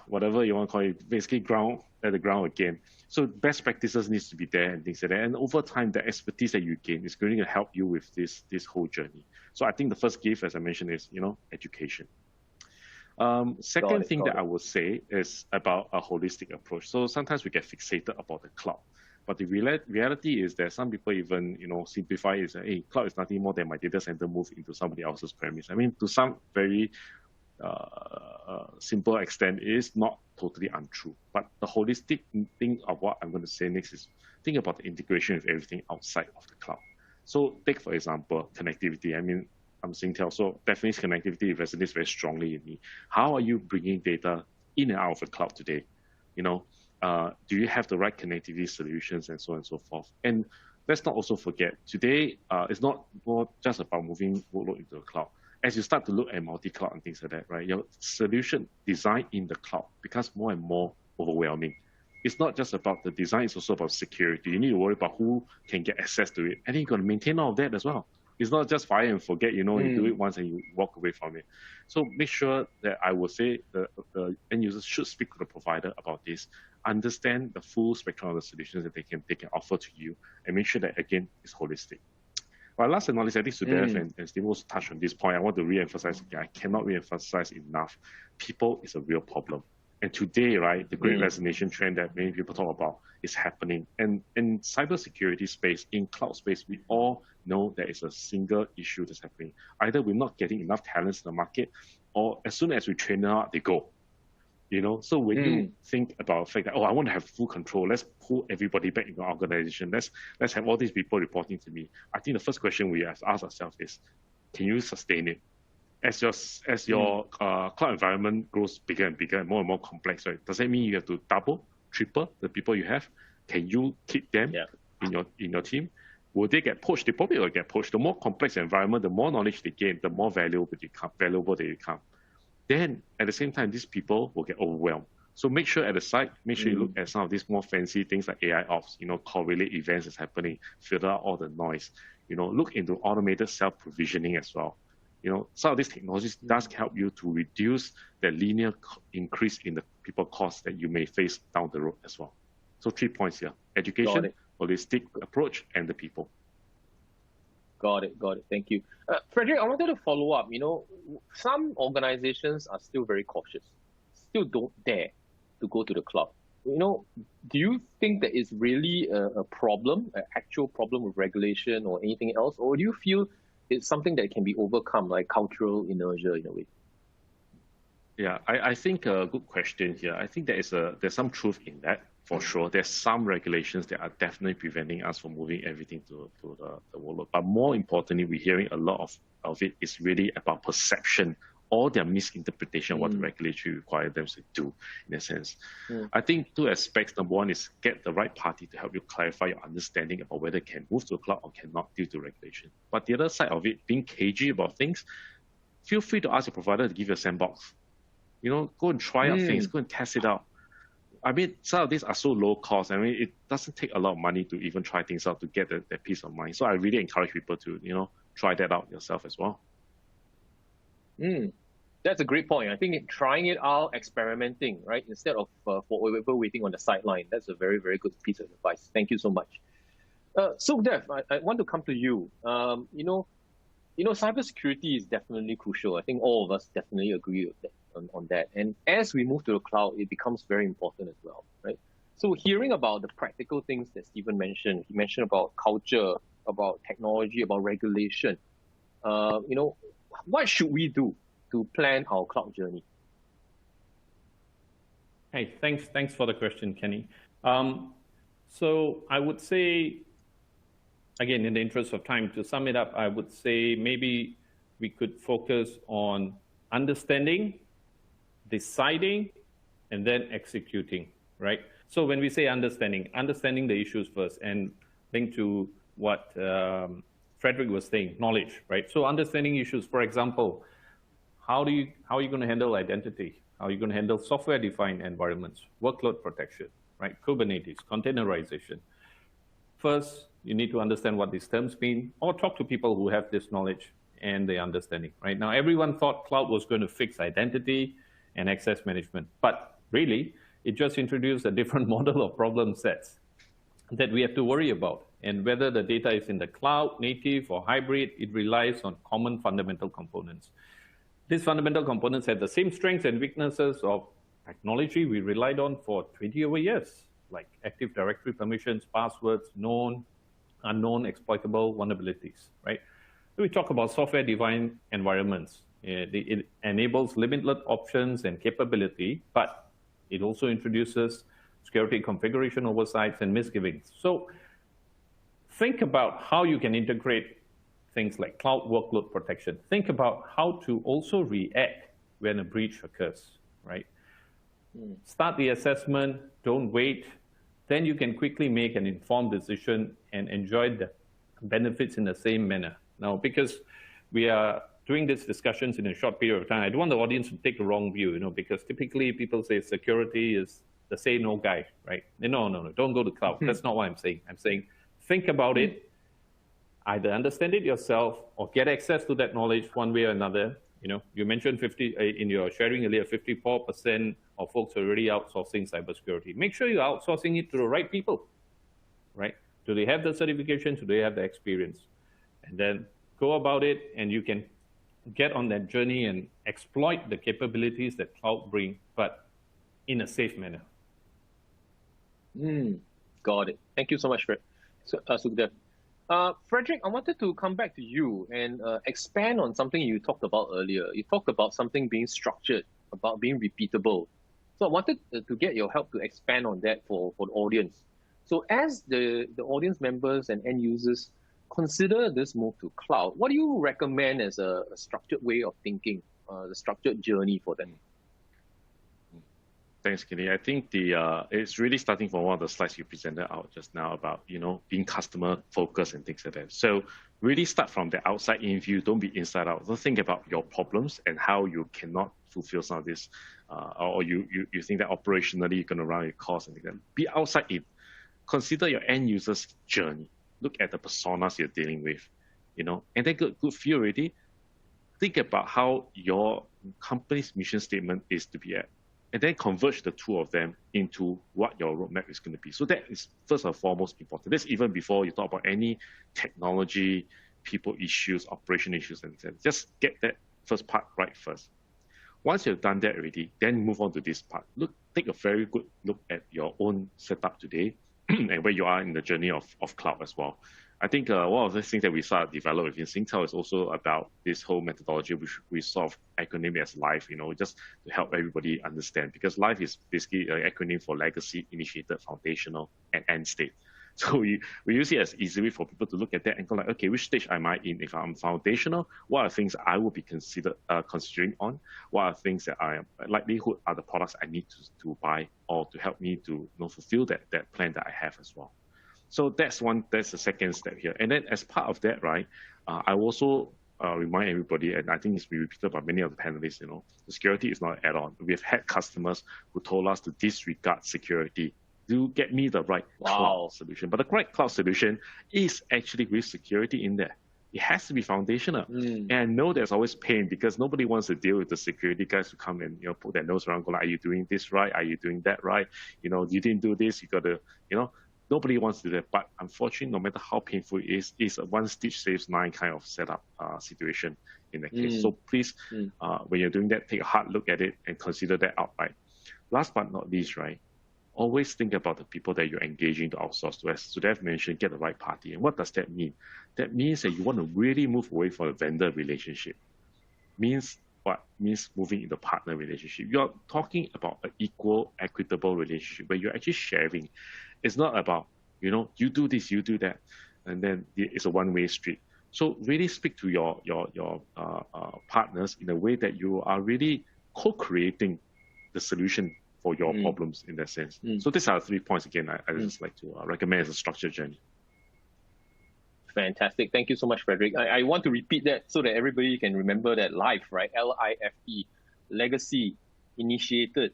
whatever you want to call it, basically ground at the ground again. So best practices needs to be there and things like that. And over time, the expertise that you gain is going to help you with this whole journey. So I think the first gift, as I mentioned, is education. Second thing that I would say is about a holistic approach. So sometimes we get fixated about the cloud. But the reality is that some people even, simplify it and say, hey, cloud is nothing more than my data center moved into somebody else's premise. I mean, to some very simple extent, it is not totally untrue. But the holistic thing of what I'm going to say next is think about the integration with everything outside of the cloud. So take, for example, connectivity. I mean, Singtel, so definitely connectivity resonates very strongly in me. How are you bringing data in and out of the cloud today? Do you have the right connectivity solutions and so on and so forth? And let's not also forget, today it's not more just about moving workload into the cloud. As you start to look at multi-cloud and things like that, right, your solution design in the cloud becomes more and more overwhelming. It's not just about the design, it's also about security. You need to worry about who can get access to it. And then you've got to maintain all of that as well. It's not just fire and forget, you do it once and you walk away from it. So make sure that I would say the end users should speak to the provider about this, understand the full spectrum of the solutions that they can offer to you, and make sure that, again, it's holistic. Well, last but not least, I think Sudev and Steve also touched on this point. I want to re-emphasize again. I cannot re-emphasize enough. People is a real problem. And today, right, the great resignation trend that many people talk about is happening. And in cybersecurity space, in cloud space, we all know there is a single issue that's happening. Either we're not getting enough talents in the market, or as soon as we train them out, they go. So when you think about the fact that, I want to have full control, let's pull everybody back into our organization. Let's have all these people reporting to me. I think the first question we have to ask ourselves is, can you sustain it? As your cloud environment grows bigger and bigger and more complex, right? Does that mean you have to double, triple the people you have? Can you keep them in your team? Will they get poached? They probably will get poached. The more complex environment, the more knowledge they gain, the more valuable they become. Then at the same time, these people will get overwhelmed. So make sure at the site, make sure you look at some of these more fancy things like AI ops, correlate events that's happening, filter out all the noise, look into automated self-provisioning as well. Some of these technologies does help you to reduce the linear increase in the people costs that you may face down the road as well. So 3 points here: education, holistic approach, and the people. Got it. Thank you. Frederick, I wanted to follow up. Some organizations are still very cautious, still don't dare to go to the cloud. Do you think that is really a problem, an actual problem with regulation or anything else? Or do you feel it's something that can be overcome, like cultural inertia in a way? Yeah, I think a good question here. I think there's some truth in that, for sure. There's some regulations that are definitely preventing us from moving everything to the world. But more importantly, we're hearing a lot of it is really about perception or their misinterpretation of what the regulatory requires them to do, in a sense. I think two aspects. Number one is get the right party to help you clarify your understanding about whether it can move to the cloud or cannot due to regulation. But the other side of it, being cagey about things, feel free to ask your provider to give you a sandbox. Go and try out things, go and test it out. I mean, some of these are so low cost. I mean, it doesn't take a lot of money to even try things out to get that peace of mind. So I really encourage people to, try that out yourself as well. That's a great point. I think trying it out, experimenting, right, instead of waiting on the sideline. That's a very, very good piece of advice. Thank you so much. So, Dev, I want to come to you. Cybersecurity is definitely crucial. I think all of us definitely agree with that, on that. And as we move to the cloud, it becomes very important as well, right? So hearing about the practical things that Stephen mentioned, he mentioned about culture, about technology, about regulation. What should we do to plan our cloud journey? Hey, thanks for the question, Kenny. So I would say, again, in the interest of time, to sum it up, I would say maybe we could focus on understanding, deciding, and then executing, right? So when we say understanding the issues first, and link to what Frederick was saying, knowledge, right? So understanding issues, for example, how are you going to handle identity? How are you going to handle software-defined environments, workload protection, right? Kubernetes, containerization. First, you need to understand what these terms mean, or talk to people who have this knowledge and the understanding, right? Now, everyone thought cloud was going to fix identity and access management, but really, it just introduced a different model of problem sets that we have to worry about. And whether the data is in the cloud, native, or hybrid, it relies on common fundamental components. These fundamental components have the same strengths and weaknesses of technology we relied on for 20 over years, like Active Directory permissions, passwords, known, unknown, exploitable vulnerabilities, right? So we talk about software-defined environments. It enables limitless options and capability, but it also introduces security configuration oversights and misgivings. So think about how you can integrate things like cloud workload protection. Think about how to also react when a breach occurs, right? Start the assessment, don't wait. Then you can quickly make an informed decision and enjoy the benefits in the same manner. Now, because we are doing these discussions in a short period of time, I don't want the audience to take the wrong view, because typically people say security is the say no guy, right? No, don't go to cloud. That's not what I'm saying. I'm saying think about it, either understand it yourself or get access to that knowledge one way or another. You mentioned 50 in your sharing earlier, 54% of folks are already outsourcing cybersecurity. Make sure you're outsourcing it to the right people, right? Do they have the certifications? Do they have the experience? And then go about it, and you can get on that journey and exploit the capabilities that cloud bring, but in a safe manner. Got it. Thank you so much, Sukhdev. Frederick, I wanted to come back to you and expand on something you talked about earlier. You talked about something being structured, about being repeatable. So I wanted to get your help to expand on that for the audience. So as the audience members and end users consider this move to cloud, what do you recommend as a structured way of thinking, the structured journey for them? Thanks, Kenny. I think it's really starting from one of the slides you presented out just now about being customer focused and things like that. So really start from the outside in view. Don't be inside out. Don't think about your problems and how you cannot fulfill some of this, or you think that operationally you're going to run your costs and things like that. Be outside in. Consider your end user's journey. Look at the personas you're dealing with, and then good feel already. Think about how your company's mission statement is to be at. And then converge the two of them into what your roadmap is going to be. So that is first and foremost important. That's even before you talk about any technology, people issues, operation issues, and just get that first part right first. Once you've done that already, then move on to this part. Take a very good look at your own setup today and where you are in the journey of cloud as well. I think one of the things that we started developing within Singtel is also about this whole methodology, which we sort of acronym as LIFE, just to help everybody understand. Because LIFE is basically an acronym for legacy, initiated, foundational, and end state. So we use it as easy way for people to look at that and go like, okay, which stage am I in? If I'm foundational, what are things I will be considering on? What are things that I am likelihood are the products I need to buy or to help me to fulfill that plan that I have as well. So that's the second step here. And then as part of that, right, I also remind everybody, and I think it's been repeated by many of the panelists, the security is not an add-on. We've had customers who told us to disregard security. Do get me the right cloud solution. But the right cloud solution is actually with security in there. It has to be foundational. And I know there's always pain because nobody wants to deal with the security guys who come and put their nose around, go like, are you doing this right? Are you doing that right? You didn't do this, you got to, nobody wants to do that. But unfortunately, no matter how painful it is, it's a one stitch saves nine kind of setup situation in that case. So please, when you're doing that, take a hard look at it and consider that outright. Last but not least, right, always think about the people that you're engaging to outsource to. As Sudev mentioned, get the right party. And what does that mean? That means that you want to really move away from a vendor relationship. Means what? Means moving into partner relationship. You're talking about an equal, equitable relationship where you're actually sharing. It's not about, you do this, you do that, and then it's a one-way street. So really speak to your partners in a way that you are really co-creating the solution for your problems in that sense. So these are 3 points again I just like to recommend as a structured journey. Fantastic. Thank you so much, Frederick. I want to repeat that so that everybody can remember that LIFE, right? LIFE, legacy, initiated,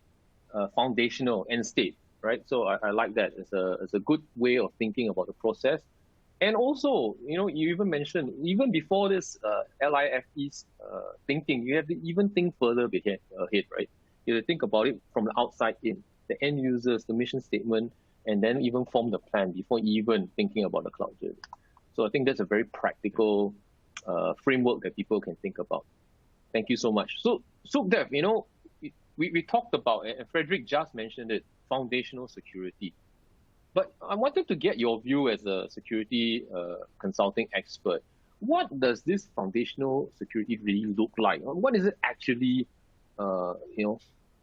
foundational, end state, right? So I like that. It's a good way of thinking about the process. And also, you even mentioned, even before this LIFE's thinking, you have to even think further ahead, right? You have to think about it from the outside in, the end users, the mission statement, and then even form the plan before even thinking about the cloud journey. So I think that's a very practical framework that people can think about. Thank you so much. So Dev, we talked about, and Frederick just mentioned it, foundational security. But I wanted to get your view as a security consulting expert. What does this foundational security really look like? What does it actually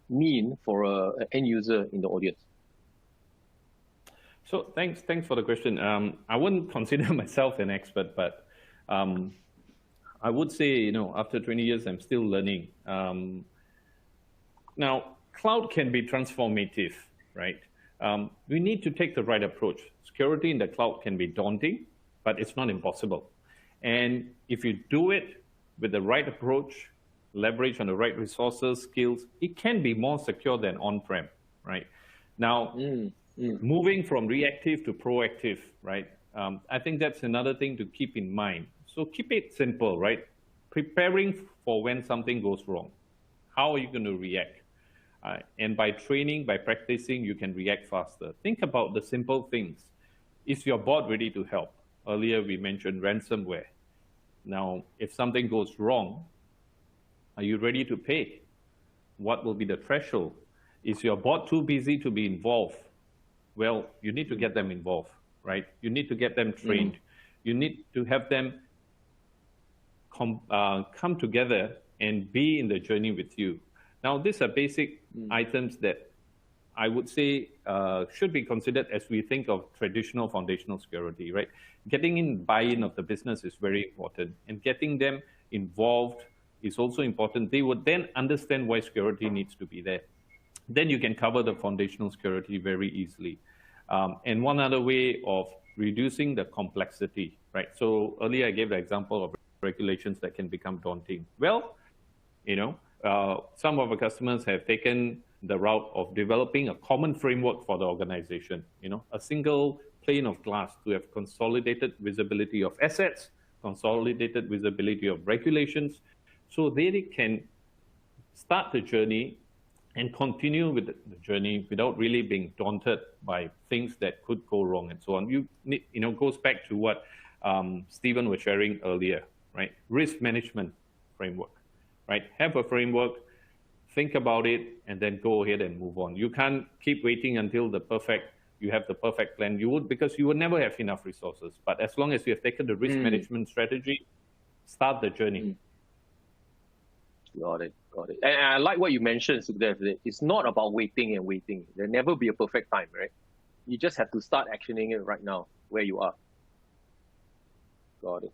mean for an end user in the audience? So thanks for the question. I wouldn't consider myself an expert, but I would say, after 20 years, I'm still learning. Now, cloud can be transformative, right? We need to take the right approach. Security in the cloud can be daunting, but it's not impossible. And if you do it with the right approach, leverage on the right resources, skills, it can be more secure than on-prem, right? Now, moving from reactive to proactive, right? I think that's another thing to keep in mind. So keep it simple, right? Preparing for when something goes wrong. How are you going to react? And by training, by practicing, you can react faster. Think about the simple things. Is your board ready to help? Earlier, we mentioned ransomware. Now, if something goes wrong, are you ready to pay? What will be the threshold? Is your board too busy to be involved? Well, you need to get them involved, right? You need to get them trained. You need to have them come together and be in the journey with you. Now, these are basic items that I would say should be considered as we think of traditional foundational security, right? Getting in buy-in of the business is very important, and getting them involved is also important. They would then understand why security needs to be there. Then you can cover the foundational security very easily. And one other way of reducing the complexity, right? So earlier I gave the example of regulations that can become daunting. Well, some of our customers have taken the route of developing a common framework for the organization, a single pane of glass to have consolidated visibility of assets, consolidated visibility of regulations, so they can start the journey and continue with the journey without really being daunted by things that could go wrong and so on. Goes back to what Stephen was sharing earlier, right? Risk management framework, right? Have a framework, think about it, and then go ahead and move on. You can't keep waiting until you have the perfect plan. Because you would never have enough resources. But as long as you have taken the risk management strategy, start the journey. Got it. And I like what you mentioned, Sukhdev. It's not about waiting and waiting. There'll never be a perfect time, right? You just have to start actioning it right now, where you are. Got it.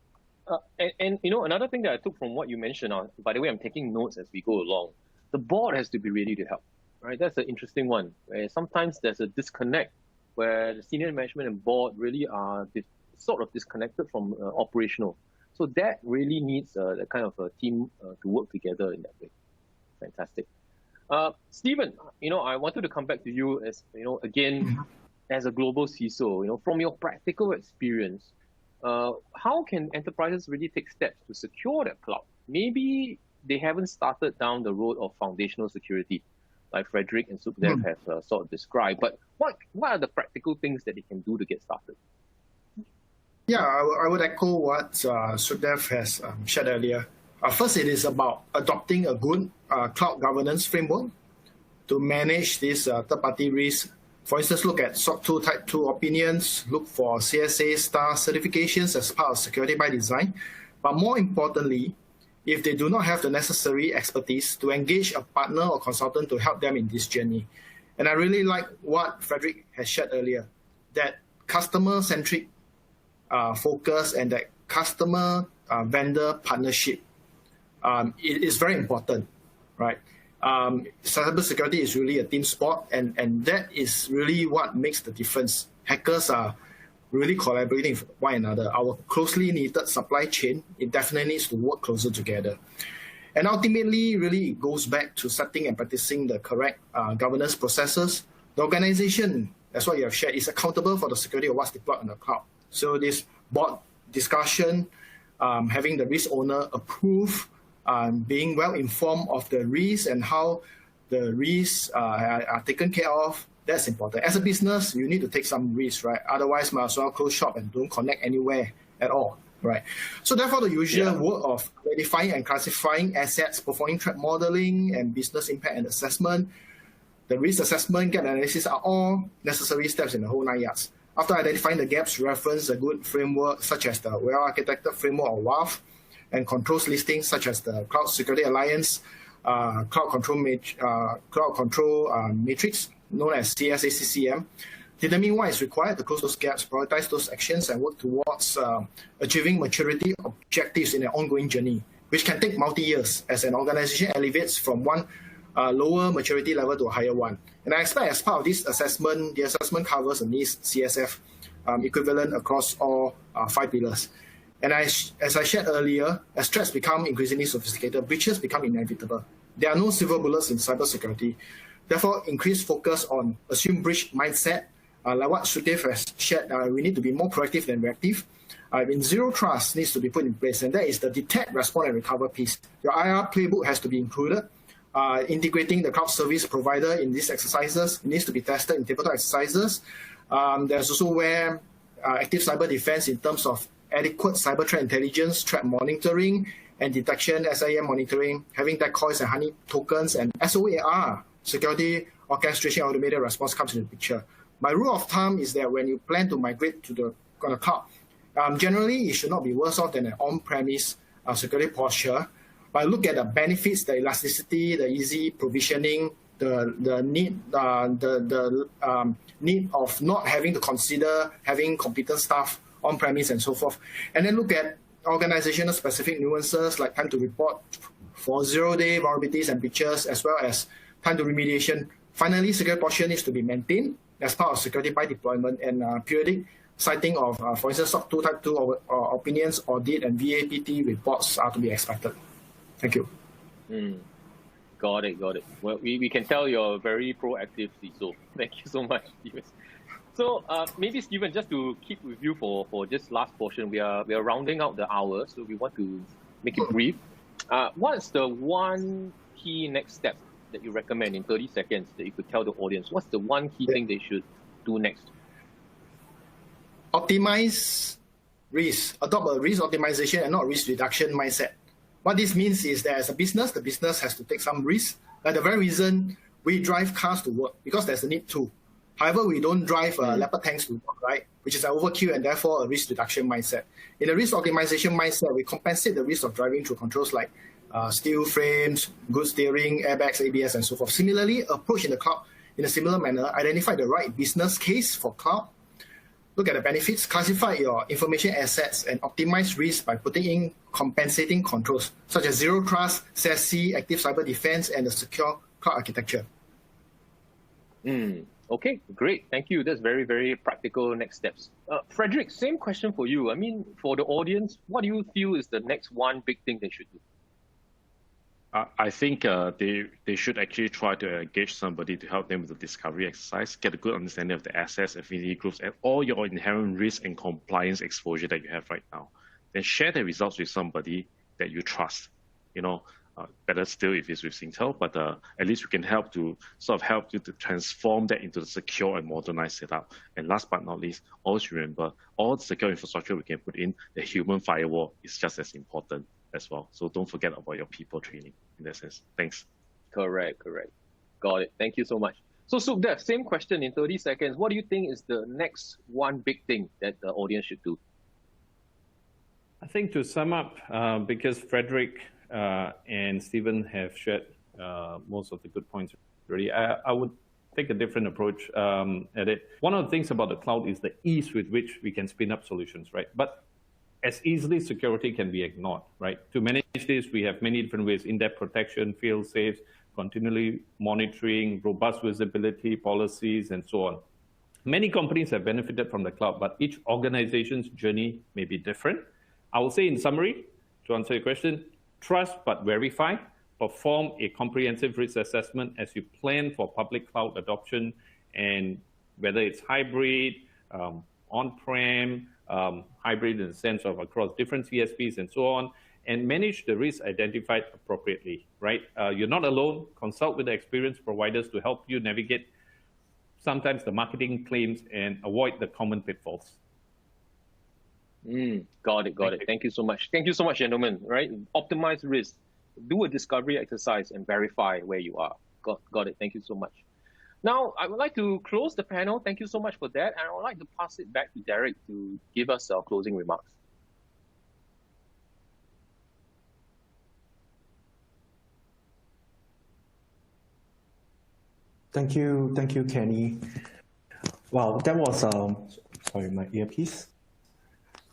And another thing that I took from what you mentioned, by the way, I'm taking notes as we go along. The board has to be ready to help, right? That's an interesting one, where sometimes there's a disconnect where the senior management and board really are sort of disconnected from operational. So that really needs a kind of a team to work together in that way. Fantastic. Stephen, I wanted to come back to you as, again, as a global CISO, from your practical experience, how can enterprises really take steps to secure their cloud? Maybe they haven't started down the road of foundational security, like Frederick and Sukhdev have sort of described. But what are the practical things that they can do to get started? Yeah, I would echo what Sukhdev has shared earlier. First, it is about adopting a good cloud governance framework to manage this third-party risk. For instance, look at SOC 2 Type 2 opinions, look for CSA STAR certifications as part of security by design. But more importantly, if they do not have the necessary expertise, to engage a partner or consultant to help them in this journey. And I really like what Frederick has shared earlier, that customer-centric focus and that customer vendor partnership is very important, right? Cybersecurity is really a team sport, and that is really what makes the difference. Hackers are really collaborating with one another. Our closely knitted supply chain, it definitely needs to work closer together. And ultimately, really it goes back to setting and practicing the correct governance processes. The organization, that's what you have shared, is accountable for the security of what's deployed on the cloud. So this board discussion, having the risk owner approve, being well informed of the risks and how the risks are taken care of, that's important. As a business, you need to take some risks, right? Otherwise, might as well close shop and don't connect anywhere at all, right? So therefore, the usual work of identifying and classifying assets, performing threat modeling and business impact and assessment, the risk assessment, gap analysis are all necessary steps in the whole 9 yards. After identifying the gaps, reference a good framework such as the well-architected framework or WAF, and controls listings such as the Cloud Security Alliance, Cloud Control Matrix, known as CSACCM, determine what is required to close those gaps, prioritize those actions, and work towards achieving maturity objectives in an ongoing journey, which can take multi-years as an organization elevates from one lower maturity level to a higher one. And I expect as part of this assessment, the assessment covers a NIST CSF equivalent across all 5 pillars. And as I shared earlier, as threats become increasingly sophisticated, breaches become inevitable. There are no silver bullets in cybersecurity. Therefore, increased focus on assume breach mindset, like what Sudev has shared, we need to be more proactive than reactive. Zero trust needs to be put in place, and that is the detect, respond, and recover piece. Your IR playbook has to be included. Integrating the cloud service provider in these exercises, it needs to be tested in tabletop exercises. There's also where active cyber defense in terms of adequate cyber threat intelligence, threat monitoring and detection, SIM monitoring, having decoys and honey tokens, and SOAR, security orchestration automated response comes into the picture. My rule of thumb is that when you plan to migrate to the cloud, generally it should not be worse off than an on-premise security posture. But look at the benefits, the elasticity, the easy provisioning, the need of not having to consider having competent staff on-premise and so forth. And then look at organizational specific nuances like time to report for zero-day vulnerabilities and breaches, as well as time to remediation. Finally, security posture needs to be maintained as part of security by deployment, and periodic citing of, for instance, SOC 2 Type 2 opinions, audit, and VAPT reports are to be expected. Thank you. Got it. Well, we can tell you're very proactive, CISO. Thank you so much, Stephen. So maybe, Stephen, just to keep with you for this last portion, we are rounding out the hour, so we want to make it brief. What is the one key next step that you recommend in 30 seconds that you could tell the audience? What's the one key thing they should do next? Optimize risk. Adopt a risk optimization and not risk reduction mindset. What this means is that as a business, the business has to take some risk. Like the very reason we drive cars to work, because there's a need to. However, we don't drive leopard tanks to work, right? Which is an overkill and therefore a risk reduction mindset. In a risk optimization mindset, we compensate the risk of driving through controls like steel frames, good steering, airbags, ABS, and so forth. Similarly, approach in the cloud in a similar manner, identify the right business case for cloud, look at the benefits, classify your information assets, and optimize risk by putting in compensating controls, such as zero trust, SASE, active cyber defense, and a secure cloud architecture. Okay, great. Thank you. That's very, very practical next steps. Frederick, same question for you. I mean, for the audience, what do you feel is the next one big thing they should do? I think they should actually try to engage somebody to help them with the discovery exercise, get a good understanding of the assets, affinity groups, and all your inherent risk and compliance exposure that you have right now. Then share the results with somebody that you trust. Better still if it's with Singtel, but at least we can help you to transform that into the secure and modernized setup. And last but not least, always remember, all the secure infrastructure we can put in, the human firewall is just as important as well. So don't forget about your people training in that sense. Thanks. Correct. Got it. Thank you so much. So Sukhdev, same question in 30 seconds. What do you think is the next one big thing that the audience should do? I think to sum up, because Frederick and Stephen have shared most of the good points already, I would take a different approach at it. One of the things about the cloud is the ease with which we can spin up solutions, right? But as easily security can be ignored, right? To manage this, we have many different ways: in-depth protection, fail-safes, continually monitoring, robust visibility policies, and so on. Many companies have benefited from the cloud, but each organization's journey may be different. I will say in summary, to answer your question, trust but verify. Perform a comprehensive risk assessment as you plan for public cloud adoption, and whether it's hybrid, on-prem, hybrid in the sense of across different CSPs and so on, and manage the risk identified appropriately, right? You're not alone. Consult with the experienced providers to help you navigate sometimes the marketing claims and avoid the common pitfalls. Got it. Thank you so much. Thank you so much, gentlemen, right? Optimize risk, do a discovery exercise, and verify where you are. Got it. Thank you so much. Now, I would like to close the panel. Thank you so much for that. And I would like to pass it back to Derek to give us our closing remarks. Thank you, Kenny. Wow, that was, sorry, my earpiece.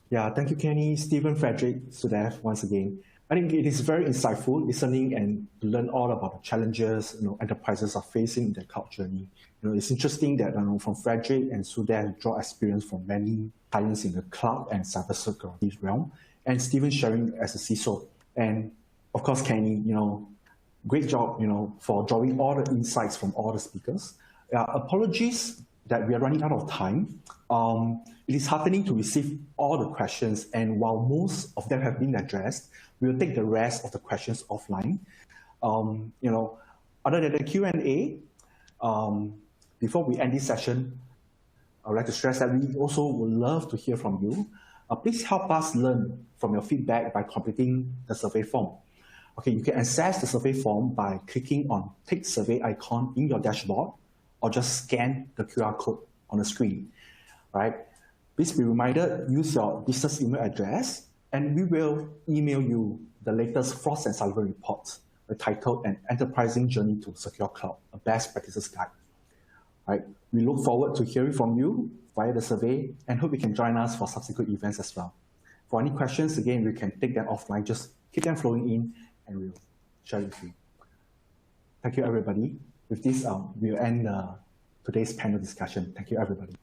Yeah, thank you, Kenny, Stephen, Frederick, Sudev, once again. I think it is very insightful listening and to learn all about the challenges enterprises are facing in their cloud journey. It's interesting that from Frederick and Sudev draw experience from many clients in the cloud and cybersecurity realm, and Stephen sharing as a CISO. And of course, Kenny, great job, for drawing all the insights from all the speakers. Apologies that we are running out of time. It is heartening to receive all the questions, and while most of them have been addressed, we will take the rest of the questions offline. Other than the Q&A, before we end this session, I would like to stress that we also would love to hear from you. Please help us learn from your feedback by completing the survey form. Okay, you can access the survey form by clicking on Take Survey icon in your dashboard, or just scan the QR code on the screen, right? Please be reminded, use your business email address, and we will email you the latest Frost and Sullivan report, titled An Enterprising Journey to Secure Cloud, a Best Practices Guide. Right? We look forward to hearing from you via the survey and hope you can join us for subsequent events as well. For any questions, again, we can take them offline, just keep them flowing in and we'll share with you. Thank you, everybody. With this, we'll end today's panel discussion. Thank you, everybody.